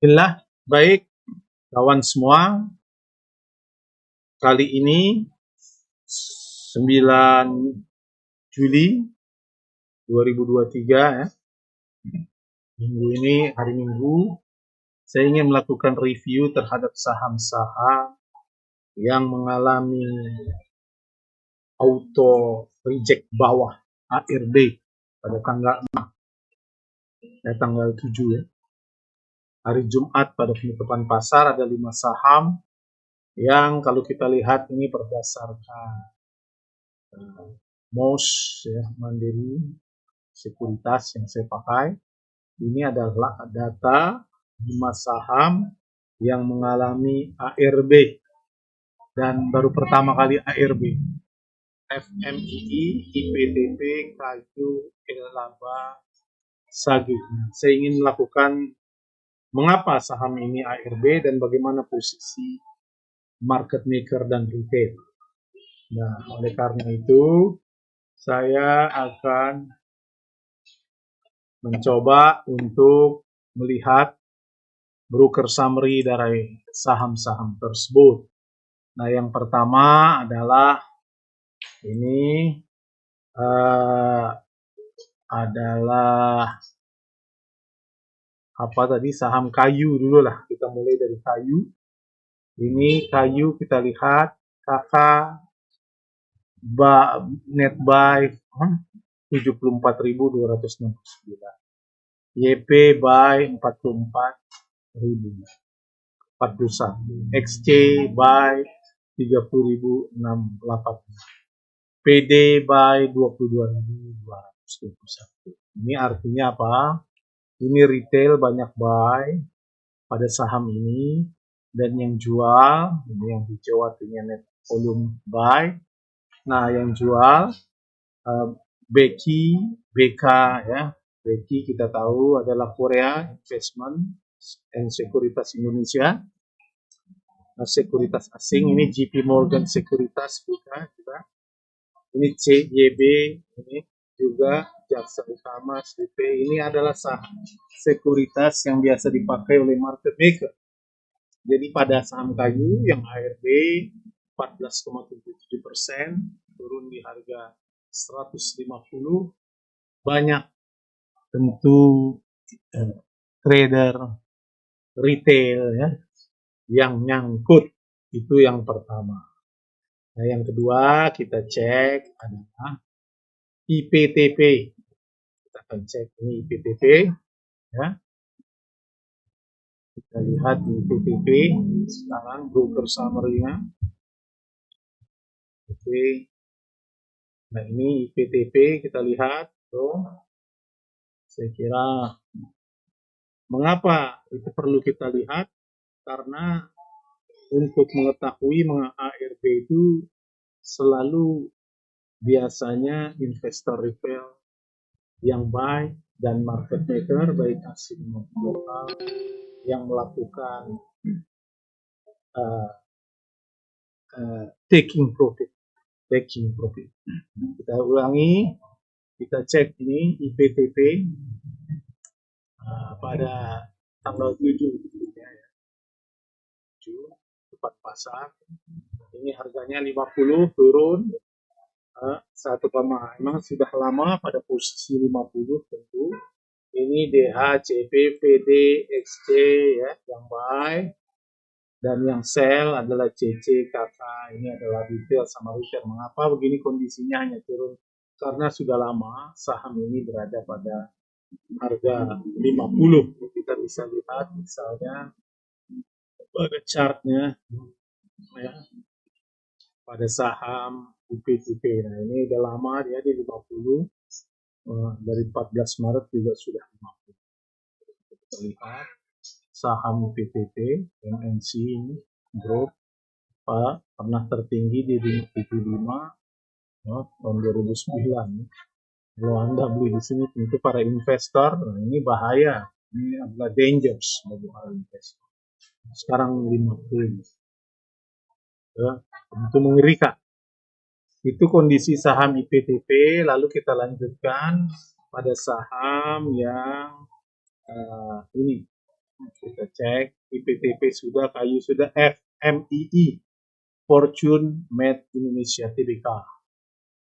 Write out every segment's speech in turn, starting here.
Alhamdulillah, baik kawan semua. Kali ini 9 Juli 2023 ya. Minggu ini, hari Minggu, saya ingin melakukan review terhadap saham-saham yang mengalami auto reject bawah ARB pada tanggal 7 ya. Hari Jumat pada penutupan pasar ada 5 saham yang kalau kita lihat ini berdasarkan MOS ya, Mandiri Sekuritas yang saya pakai. Ini adalah data 5 saham yang mengalami ARB dan baru pertama kali ARB. FMII, IPTP, Kayu, Elaba, Sagi. Saya ingin melakukan mengapa saham ini ARB dan bagaimana posisi market maker dan retail. Nah, oleh karena itu saya akan mencoba untuk melihat broker summary dari saham-saham tersebut. Nah, yang pertama adalah ini adalah apa tadi, saham Kayu dulu lah. Kita mulai dari Kayu. Ini Kayu kita lihat kakak net buy 74.269. YP buy 44.041. XC buy 30.680. PD buy 22.221. Ini artinya apa? Ini retail banyak buy pada saham ini, dan yang jual, ini yang hijau artinya net volume buy. Nah, yang jual BK ya. BK kita tahu adalah Korea Investment and Sekuritas Indonesia. Sekuritas asing, ini JP Morgan Sekuritas juga. Ini CYB, ini juga Jaksa Utama, SDP. Ini adalah saham sekuritas yang biasa dipakai oleh market maker. Jadi pada saham Kayu yang ARB 14,77%, turun di harga 150. Banyak tentu trader retail ya yang nyangkut. Itu yang pertama. Nah, yang kedua kita cek adalah IPTP. Kita akan cek ini IPTP ya. Kita lihat di IPTP sekarang broker summary-nya. Oke. Nah, ini IPTP kita lihat tuh. Saya kira mengapa itu perlu kita lihat, karena untuk mengetahui ARB itu selalu biasanya investor retail yang buy dan market maker baik asing maupun lokal yang melakukan taking profit. Kita ulangi, kita cek ini IPTP pada tanggal 7 ya. 7 tepat pasar. Ini harganya 50, turun 1, memang sudah lama pada posisi 50 tentu. Ini DH, CP, VD, XC ya, yang buy, dan yang sell adalah CC, KK. Ini adalah retail sama retail. Mengapa begini kondisinya hanya turun? Karena sudah lama saham ini berada pada harga 50. Kita bisa lihat misalnya pada chartnya ya, pada saham UPTP. Nah, ini udah lama dia di 50. Dari 14 Maret juga sudah 50. Kita lihat saham UPTP MNC ini Group pernah tertinggi di 575 tahun 2009. Kalau Anda beli di sini tentu para investor, nah ini bahaya. Ini adalah dangerous bagi para investor. Sekarang 50. Ya, itu mengerikan. Itu kondisi saham IPTP. Lalu kita lanjutkan pada saham yang ini Kita cek IPTP sudah, kayu sudah, FMII Fortune Made Indonesia Tbk.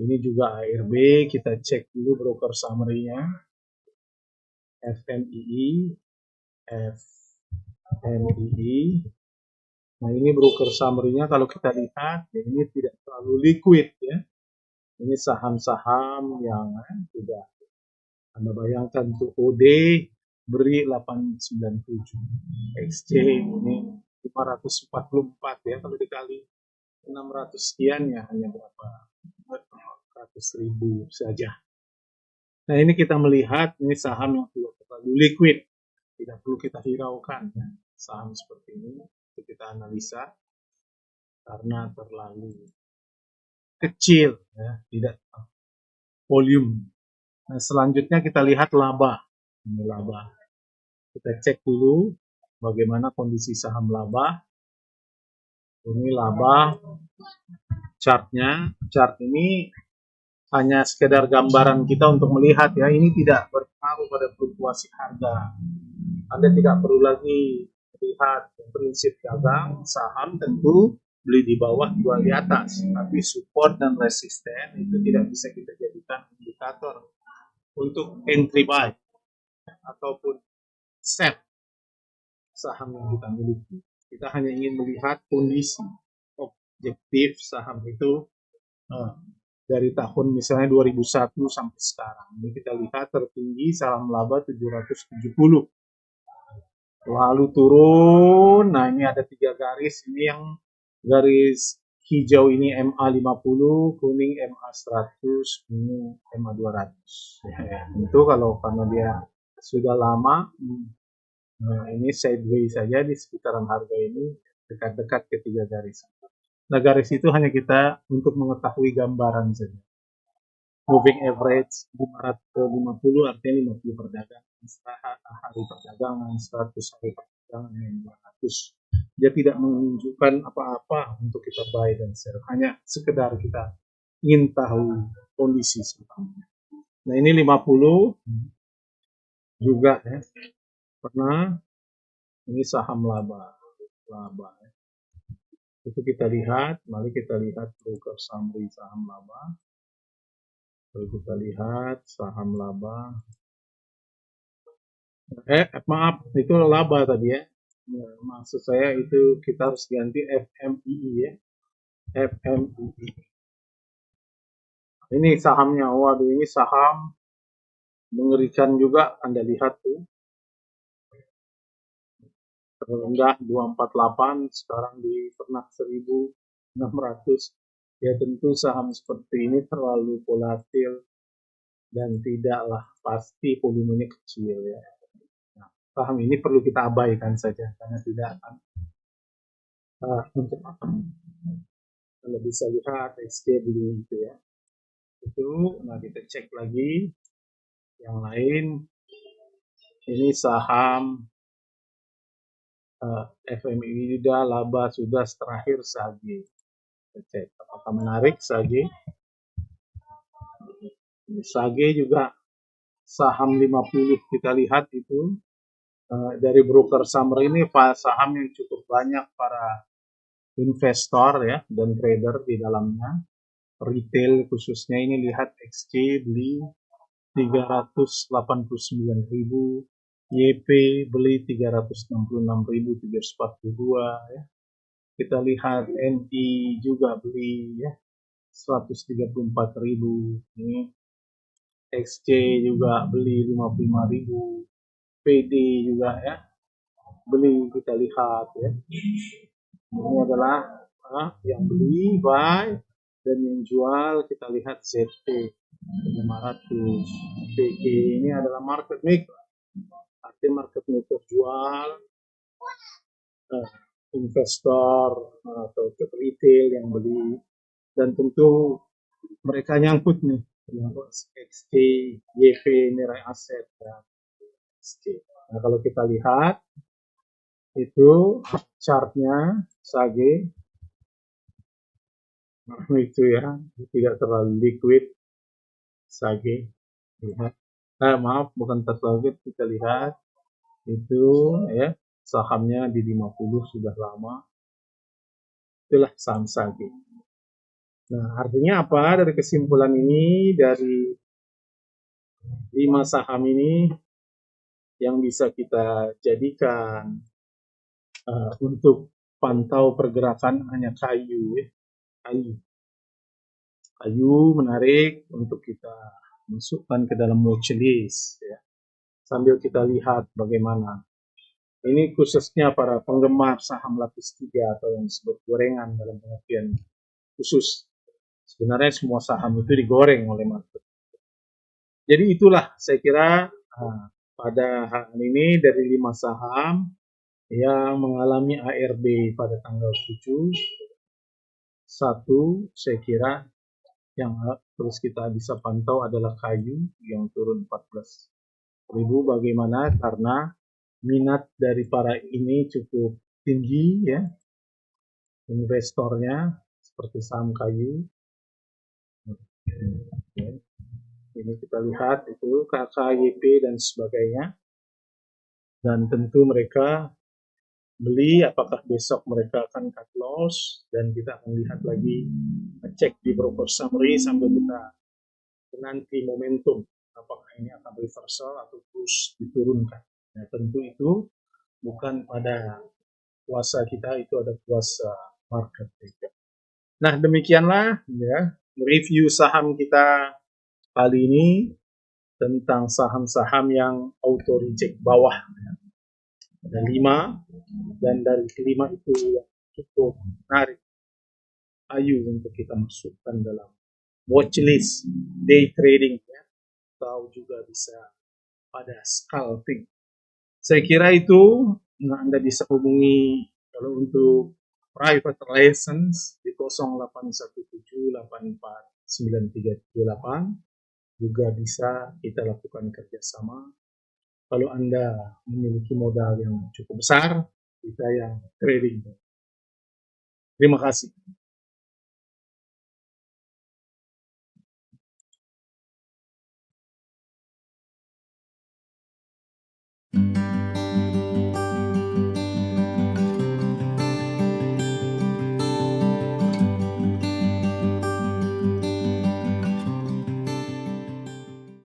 Ini juga ARB, kita cek dulu broker summary-nya. FMII, Nah ini broker summary-nya kalau kita lihat, ya ini tidak terlalu liquid ya. Ini saham-saham yang tidak. Anda bayangkan tuh OD beri 897, XC ini 544 ya, kalau dikali 600 sekian ya hanya berapa ratus ribu saja. Nah ini kita melihat ini saham yang tidak terlalu liquid, tidak perlu kita hiraukan ya. Saham seperti ini itu kita analisa karena terlalu kecil ya, tidak volume. Nah selanjutnya kita lihat laba. Ini laba. Kita cek dulu bagaimana kondisi saham laba. Ini laba chartnya. Chart ini hanya sekedar gambaran kita untuk melihat ya, ini tidak berpengaruh pada fluktuasi harga. Anda tidak perlu lagi lihat prinsip dagang saham, tentu beli di bawah, jual di atas, tapi support dan resisten itu tidak bisa kita jadikan indikator untuk entry buy ataupun set saham yang kita miliki. Kita hanya ingin melihat kondisi objektif saham itu dari tahun misalnya 2001 sampai sekarang. Ini kita lihat tertinggi saham laba 770. Lalu turun, nah ini ada 3 garis, ini yang garis hijau ini MA50, kuning MA100, ini MA200. Ya, itu kalau karena dia sudah lama, nah ini sideways saja di sekitaran harga ini, dekat-dekat ke 3 garis. Nah garis itu hanya kita untuk mengetahui gambaran saja. Moving average 550 artinya 50 perdagangan, hari perdagangan, 100 hari perdagangan, 200. Dia tidak menunjukkan apa-apa untuk kita buy dan sell, hanya sekedar kita ingin tahu kondisi sahamnya. Nah ini 50 juga ya, pernah ini saham laba ya. Itu kita lihat, mari kita lihat broker summary saham laba. Lalu kita lihat saham laba. Maaf, itu laba tadi ya. Ya, maksud saya itu kita harus ganti FMII ya. FMII. Ini sahamnya, waduh ini saham mengerikan juga, Anda lihat tuh. Terendah 248, sekarang di pernah 1600. Ya tentu saham seperti ini terlalu volatil dan tidaklah pasti volumenya kecil ya. Nah, saham ini perlu kita abaikan saja karena tidak akan untuk apa? Kalau bisa lihat XC dulu gitu ya. Itu, nah kita cek lagi yang lain. Ini saham FMI sudah, laba sudah, terakhir SAGE. Kita cek apakah menarik SAGE. SAGE juga saham 50 kita lihat itu dari broker summary ini saham yang cukup banyak para investor ya dan trader di dalamnya. Retail khususnya ini lihat XC beli 389.000, YP beli 366.342 ya. Kita lihat NI juga beli ya 134.000. Ini XC juga beli 55.000. PD juga ya beli, kita lihat ya. Ini adalah yang beli buy dan yang jual kita lihat ZT 500. PG ini adalah market maker, artinya market maker jual, investor atau retail yang beli, dan tentu mereka nyangkut nih XT, YP, nilai aset dan XT. Nah kalau kita lihat itu chartnya SAGE, nah itu ya tidak terlalu liquid SAGE. Lihat, maaf bukan terlalu liquid, kita lihat itu ya sahamnya di 50 sudah lama, itulah saham SAGE. Nah, artinya apa dari kesimpulan ini, dari 5 saham ini yang bisa kita jadikan untuk pantau pergerakan hanya kayu, ya. Kayu menarik untuk kita masukkan ke dalam watchlist, ya. Sambil kita lihat bagaimana. Ini khususnya para penggemar saham lapis 3 atau yang disebut gorengan dalam pengertian khusus. Sebenarnya semua saham itu digoreng oleh market. Jadi itulah saya kira pada hari ini dari 5 saham yang mengalami ARB pada tanggal 7, satu saya kira yang terus kita bisa pantau adalah kayu yang turun 14.000. Bagaimana? Karena minat dari para ini cukup tinggi, ya, investornya seperti saham kayu. Ini kita lihat itu KKYP dan sebagainya, dan tentu mereka beli, apakah besok mereka akan cut loss, dan kita akan lihat lagi, cek di broker summary sambil kita nanti momentum apakah ini akan reversal atau terus diturunkan. Nah, tentu itu bukan pada kuasa kita, itu ada kuasa market. Nah, demikianlah ya review saham kita kali ini tentang saham-saham yang auto reject bawah. Ada 5, dan dari kelima itu yang cukup menarik, ayo untuk kita masukkan dalam watchlist day trading, ya, atau juga bisa pada scalping. Saya kira itu. Nah, Anda bisa hubungi kalau untuk private license di 0817849378, juga bisa kita lakukan kerjasama. Kalau Anda memiliki modal yang cukup besar, kita yang trading. Terima kasih.